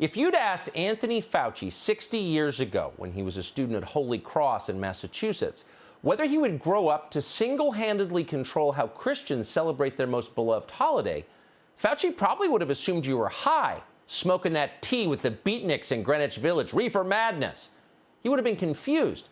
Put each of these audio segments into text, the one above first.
If you'd asked Anthony Fauci 60 years ago, when he was a student at Holy Cross in Massachusetts, whether he would grow up to single-handedly control how Christians celebrate their most beloved holiday, Fauci probably would have assumed you were high, smoking that tea with the beatniks in Greenwich Village, reefer madness. He would have been confused.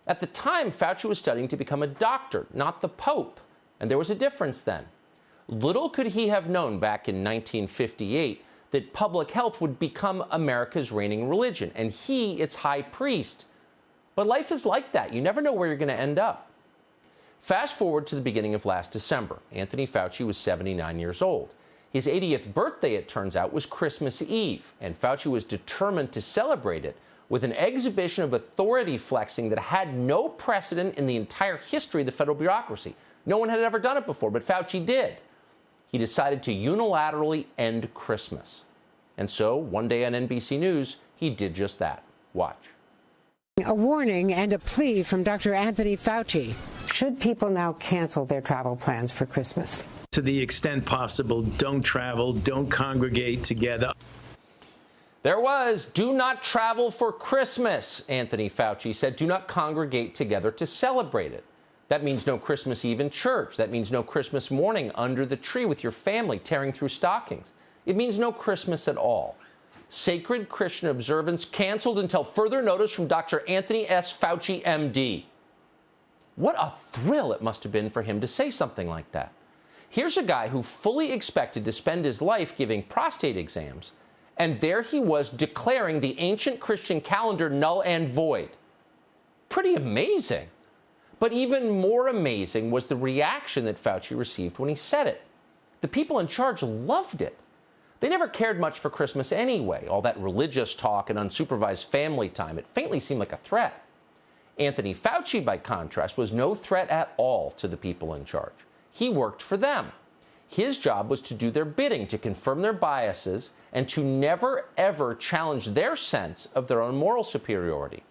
At the time, Fauci was studying to become a doctor, not the Pope, and there was a difference then. Little could he have known back in 1958 that public health would become America's reigning religion, and he its high priest. But life is like that. You never know where you're going to end up. Fast forward to the beginning of last December. Anthony Fauci was 79 years old. His 80th birthday, it turns out, was Christmas Eve, and Fauci was determined to celebrate it with an exhibition of authority flexing that had no precedent in the entire history of the federal bureaucracy. No one had ever done it before, but Fauci did. He decided to unilaterally end Christmas. And so, one day on NBC News, he did just that. Watch. A warning and a plea from Dr. Anthony Fauci. Should people now cancel their travel plans for Christmas? To the extent possible, don't travel, don't congregate together. There was, do not travel for Christmas, Anthony Fauci said. Do not congregate together to celebrate it. That means no Christmas Eve in church. That means no Christmas morning under the tree with your family tearing through stockings. It means no Christmas at all. Sacred Christian observance canceled until further notice from Dr. Anthony S. Fauci, MD. What a thrill it must have been for him to say something like that. Here's a guy who fully expected to spend his life giving prostate exams, and there he was declaring the ancient Christian calendar null and void. Pretty amazing. But even more amazing was the reaction that Fauci received when he said it. The people in charge loved it. They never cared much for Christmas anyway. All that religious talk and unsupervised family time, it faintly seemed like a threat. Anthony Fauci, by contrast, was no threat at all to the people in charge. He worked for them. His job was to do their bidding, to confirm their biases, and to never, ever challenge their sense of their own moral superiority.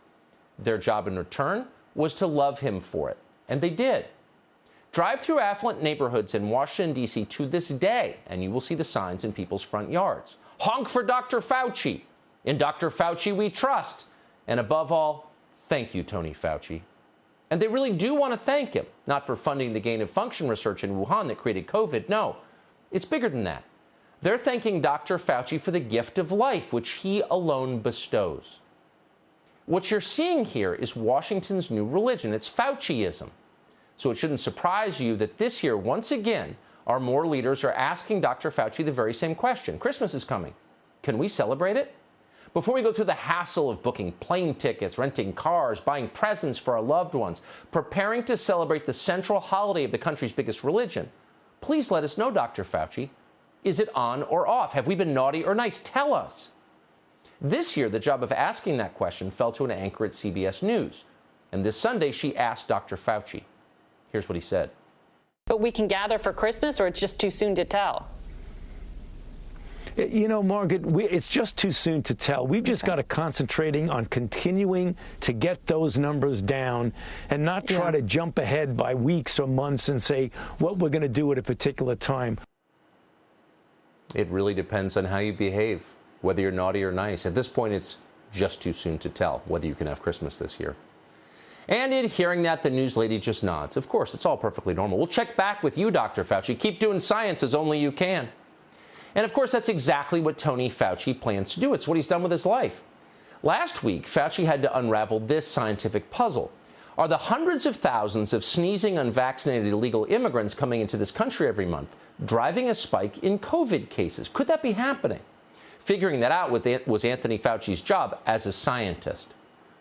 Their job in return was to love him for it. And they did. Drive through affluent neighborhoods in Washington, D.C. to this day, and you will see the signs in people's front yards. Honk for Dr. Fauci. In Dr. Fauci we trust. And above all, thank you, Tony Fauci. And they really do want to thank him, not for funding the gain-of-function research in Wuhan that created COVID. No, it's bigger than that. They're thanking Dr. Fauci for the gift of life, which he alone bestows. What you're seeing here is Washington's new religion. It's Fauciism. So it shouldn't surprise you that this year, once again, our more leaders are asking Dr. Fauci the very same question. Christmas is coming. Can we celebrate it? Before we go through the hassle of booking plane tickets, renting cars, buying presents for our loved ones, preparing to celebrate the central holiday of the country's biggest religion, please let us know, Dr. Fauci. Is it on or off? Have we been naughty or nice? Tell us. This year, the job of asking that question fell to an anchor at CBS News. And this Sunday, she asked Dr. Fauci. Here's what he said. But we can gather for Christmas, or it's just too soon to tell? You know, Margaret, it's just too soon to tell. We've just got to concentrating on continuing to get those numbers down and not try to jump ahead by weeks or months and say what we're going to do at a particular time. It really depends on how you behave, whether you're naughty or nice. At this point, it's just too soon to tell whether you can have Christmas this year. And in hearing that, the news lady just nods. Of course, it's all perfectly normal. We'll check back with you, Dr. Fauci. Keep doing science as only you can. And of course, that's exactly what Tony Fauci plans to do. It's what he's done with his life. Last week, Fauci had to unravel this scientific puzzle. Are the hundreds of thousands of sneezing, unvaccinated illegal immigrants coming into this country every month driving a spike in COVID cases? Could that be happening? Figuring that out was Anthony Fauci's job as a scientist.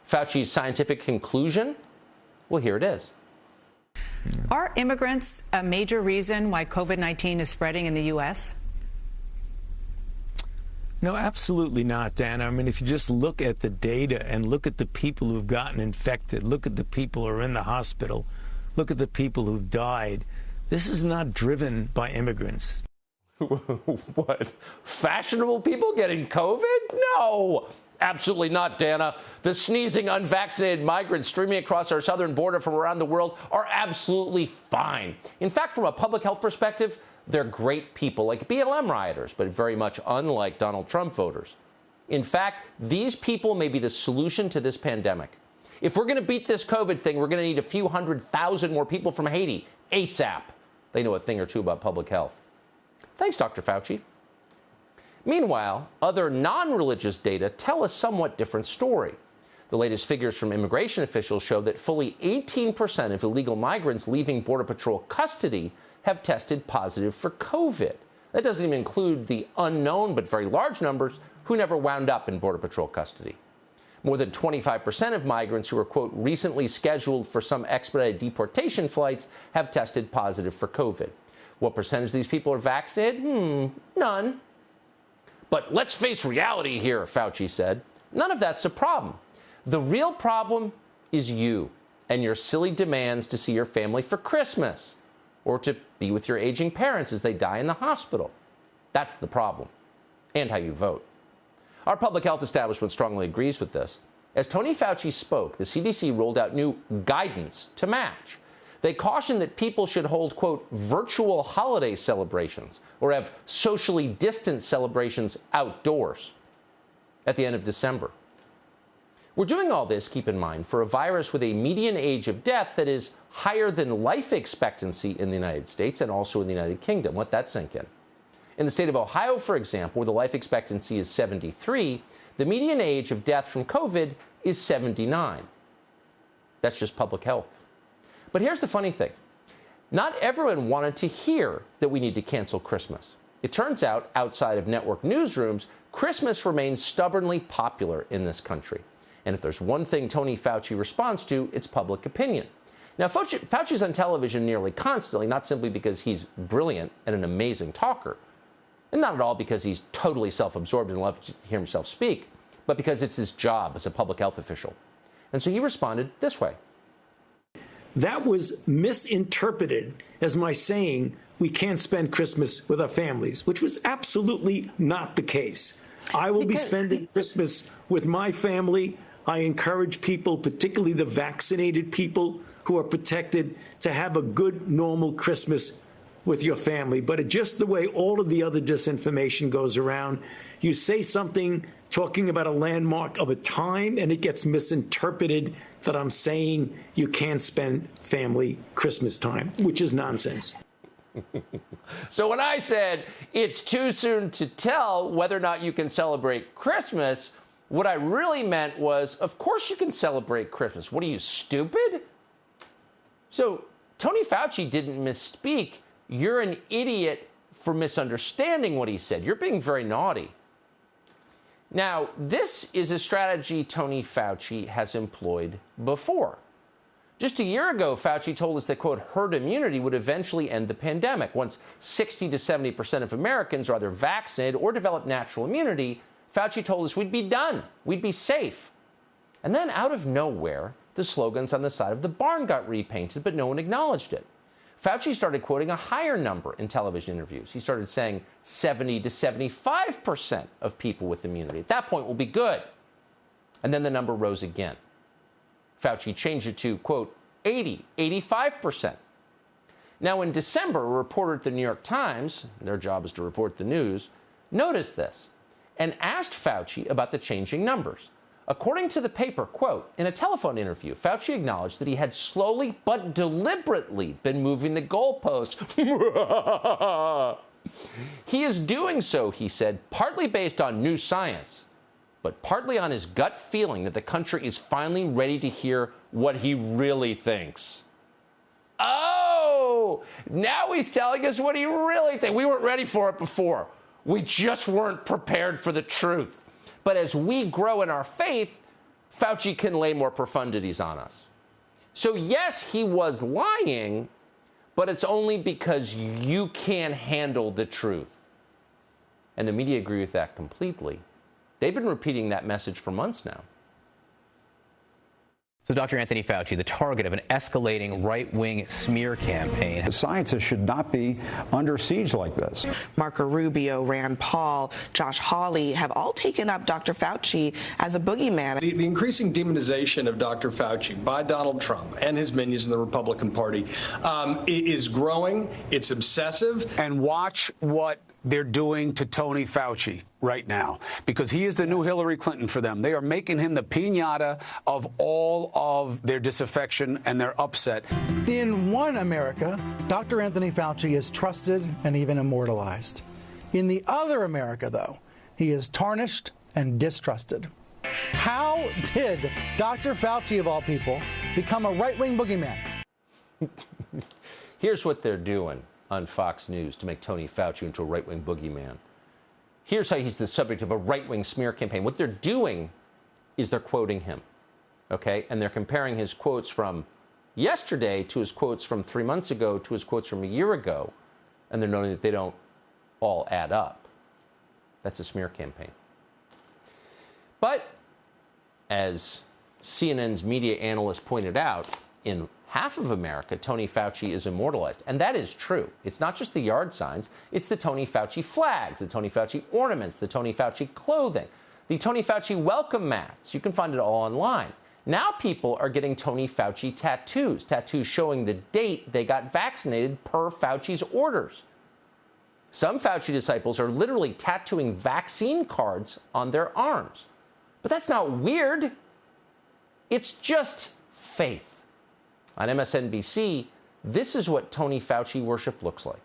Fauci's scientific conclusion? Well, here it is. Are immigrants a major reason why COVID-19 is spreading in the U.S.? No, absolutely not, Dan. I mean, if you just look at the data and look at the people who've gotten infected, look at the people who are in the hospital, look at the people who've died, this is not driven by immigrants. What? Fashionable people getting COVID? No, absolutely not, Dana. The sneezing, unvaccinated migrants streaming across our southern border from around the world are absolutely fine. In fact, from a public health perspective, they're great people, like BLM rioters, but very much unlike Donald Trump voters. In fact, these people may be the solution to this pandemic. If we're going to beat this COVID thing, we're going to need a few 100,000 more people from Haiti ASAP. They know a thing or two about public health. Thanks, Dr. Fauci. Meanwhile, other non-religious data tell a somewhat different story. The latest figures from immigration officials show that fully 18% of illegal migrants leaving Border Patrol custody have tested positive for COVID. That doesn't even include the unknown but very large numbers who never wound up in Border Patrol custody. More than 25% of migrants who were, quote, recently scheduled for some expedited deportation flights have tested positive for COVID. What percentage of these people are vaccinated? None. But let's face reality here, Fauci said. None of that's a problem. The real problem is you and your silly demands to see your family for Christmas or to be with your aging parents as they die in the hospital. That's the problem, and how you vote. Our public health establishment strongly agrees with this. As Tony Fauci spoke, the CDC rolled out new guidance to match. They cautioned that people should hold, quote, virtual holiday celebrations or have socially distant celebrations outdoors at the end of December. We're doing all this, keep in mind, for a virus with a median age of death that is higher than life expectancy in the United States and also in the United Kingdom. Let that sink in. In the state of Ohio, for example, where the life expectancy is 73, the median age of death from COVID is 79. That's just public health. But here's the funny thing. Not everyone wanted to hear that we need to cancel Christmas. It turns out, outside of network newsrooms, Christmas remains stubbornly popular in this country. And if there's one thing Tony Fauci responds to, it's public opinion. Now, Fauci's on television nearly constantly, not simply because he's brilliant and an amazing talker, and not at all because he's totally self-absorbed and loves to hear himself speak, but because it's his job as a public health official. And so he responded this way. That was misinterpreted as my saying we can't spend Christmas with our families, which was absolutely not the case. I will be spending Christmas with my family. I encourage people, particularly the vaccinated people who are protected, to have a good, normal Christmas with your family. But just the way all of the other disinformation goes around, you say something talking about a landmark of a time, and it gets misinterpreted that I'm saying you can't spend family Christmas time, which is nonsense. So when I said it's too soon to tell whether or not you can celebrate Christmas, what I really meant was, of course you can celebrate Christmas. What are you, stupid? So Tony Fauci didn't misspeak. You're an idiot for misunderstanding what he said. You're being very naughty. Now, this is a strategy Tony Fauci has employed before. Just a year ago, Fauci told us that, quote, herd immunity would eventually end the pandemic. Once 60 to 70% of Americans are either vaccinated or develop natural immunity, Fauci told us we'd be done. We'd be safe. And then out of nowhere, the slogans on the side of the barn got repainted, but no one acknowledged it. Fauci started quoting a higher number in television interviews. He started saying 70 to 75% of people with immunity. At that point, we'll be good. And then the number rose again. Fauci changed it to, quote, 80, 85%. Now, in December, a reporter at the New York Times, their job is to report the news, noticed this and asked Fauci about the changing numbers. According to the paper, quote, in a telephone interview, Fauci acknowledged that he had slowly but deliberately been moving the goalpost. He is doing so, he said, partly based on new science, but partly on his gut feeling that the country is finally ready to hear what he really thinks. Oh, now he's telling us what he really thinks. We weren't ready for it before. We just weren't prepared for the truth. But as we grow in our faith, Fauci can lay more profundities on us. So yes, he was lying, but it's only because you can't handle the truth. And the media agree with that completely. They've been repeating that message for months now. So Dr. Anthony Fauci, the target of an escalating right-wing smear campaign. The scientists should not be under siege like this. Marco Rubio, Rand Paul, Josh Hawley have all taken up Dr. Fauci as a boogeyman. The increasing demonization of Dr. Fauci by Donald Trump and his minions in the Republican Party is growing. It's obsessive. And watch what they're doing to Tony Fauci right now, because he is the new Hillary Clinton for them. They are making him the piñata of all of their disaffection and their upset. In one America, Dr. Anthony Fauci is trusted and even immortalized. In the other America, though, he is tarnished and distrusted. How did Dr. Fauci, of all people, become a right-wing boogeyman? Here's what they're doing on Fox News to make Tony Fauci into a right-wing boogeyman. Here's how he's the subject of a right-wing smear campaign. What they're doing is they're quoting him, okay? And they're comparing his quotes from yesterday to his quotes from 3 months ago to his quotes from a year ago, and they're noting that they don't all add up. That's a smear campaign. But as CNN's media analyst pointed out, in half of America, Tony Fauci is immortalized. And that is true. It's not just the yard signs. It's the Tony Fauci flags, the Tony Fauci ornaments, the Tony Fauci clothing, the Tony Fauci welcome mats. You can find it all online. Now people are getting Tony Fauci tattoos showing the date they got vaccinated per Fauci's orders. Some Fauci disciples are literally tattooing vaccine cards on their arms. But that's not weird. It's just faith. On MSNBC, this is what Tony Fauci worship looks like.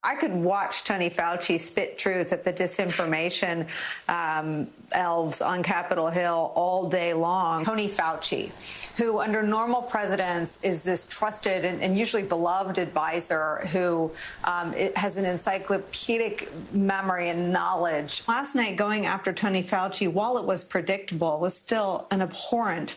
I could watch Tony Fauci spit truth at the disinformation elves on Capitol Hill all day long. Tony Fauci, who under normal presidents is this trusted and usually beloved advisor who has an encyclopedic memory and knowledge. Last night, going after Tony Fauci, while it was predictable, was still an abhorrent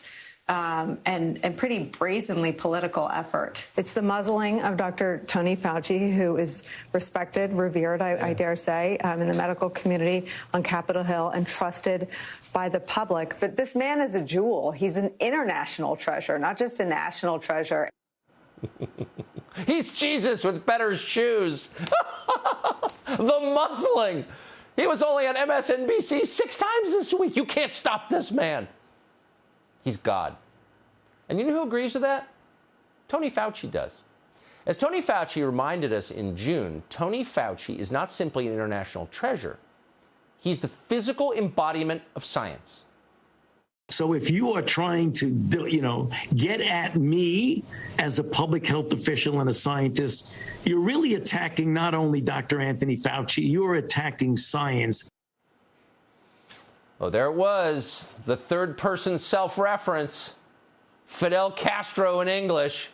and pretty brazenly political effort. It's the muzzling of Dr. Tony Fauci, who is respected, revered, I dare say, in the medical community on Capitol Hill and trusted by the public. But this man is a jewel. He's an international treasure, not just a national treasure. He's Jesus with better shoes. The muzzling. He was only on MSNBC 6 times this week. You can't stop this man. He's God. And you know who agrees with that? Tony Fauci does. As Tony Fauci reminded us in June, Tony Fauci is not simply an international treasure. He's the physical embodiment of science. So if you are trying to, get at me as a public health official and a scientist, you're really attacking not only Dr. Anthony Fauci, you're attacking science. Oh, there it was, the third-person self-reference, Fidel Castro in English.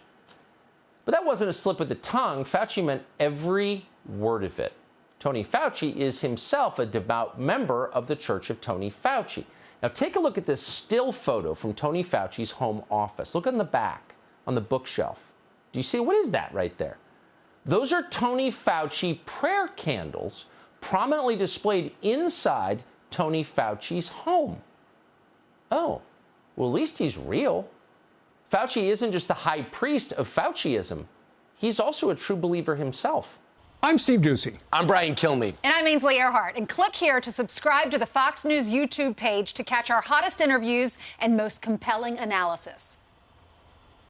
But that wasn't a slip of the tongue. Fauci meant every word of it. Tony Fauci is himself a devout member of the Church of Tony Fauci. Now, take a look at this still photo from Tony Fauci's home office. Look on the back, on the bookshelf. Do you see, what is that right there? Those are Tony Fauci prayer candles prominently displayed inside Tony Fauci's home. Oh, well, at least he's real. Fauci isn't just the high priest of Fauciism. He's also a true believer himself. I'm Steve Doocy. I'm Brian Kilmeade. And I'm Ainsley Earhart. And click here to subscribe to the Fox News YouTube page to catch our hottest interviews and most compelling analysis.